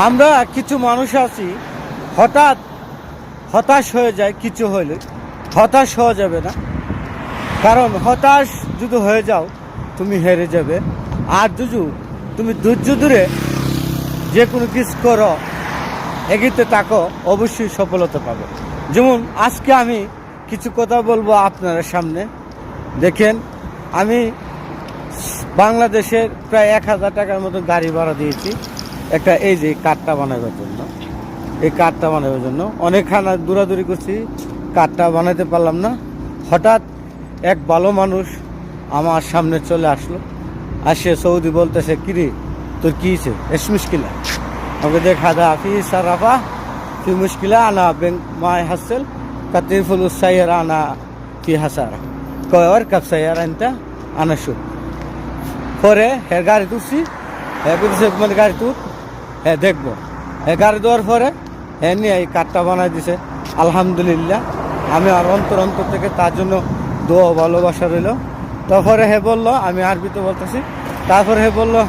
আমরা কিছু মানুষ আছি হঠাৎ হতাশ হয়ে যায়, কিছু হইলে হতাশ হওয়া যাবে না। কারণ হতাশ যদি হয়ে যাও তুমি হেরে যাবে। আর যদি তুমি ধৈর্য ধরে যে কোনো কিছু করো, এগিয়ে থাকো, অবশ্যই সফলতা পাবে। যেমন আজকে আমি কিছু কথা বলবো আপনার সামনে। দেখেন, আমি বাংলাদেশের প্রায় 1000 টাকার মতো গাড়ি ভাড়া দিয়েছি একটা এই যে কার্ডটা বানাবার জন্য। এই কার্ডটা বানাবার জন্য অনেকখানা দৌড়াদৌড়ি করছি, কার্ডটা বানাতে পারলাম না। হঠাৎ এক ভালো মানুষ আমার সামনে চলে আসলো, আসে সৌদি বলতেছে, কিরে তোর কী হয়েছে, এস মুশকিলা? আমাকে দেখা দা ফি সারাফা ফি মুশকিলা আনা ব্যাংক মাই হাসেল কাতির ফুলুস সাইয়ারা আনা ফি হাসারা কয়র কাপ সাইয়ারা আনতা আনা শু। পরে হ্যাঁ গাড়ি তুলছি, হ্যাঁ বলছে মানে গাড়ি তুল, হ্যাঁ দেখবো। হ্যাঁ গাড়ি দেওয়ার পরে হ্যাঁ নিয়ে এই কার্ডটা বানাই দিছে। আলহামদুলিল্লাহ, আমি আর অন্তর থেকে তার জন্য দোয়া ভালোবাসা রইল। তারপরে হে বললো, আমি আরবিতে বলতেছি, তারপরে হে বললো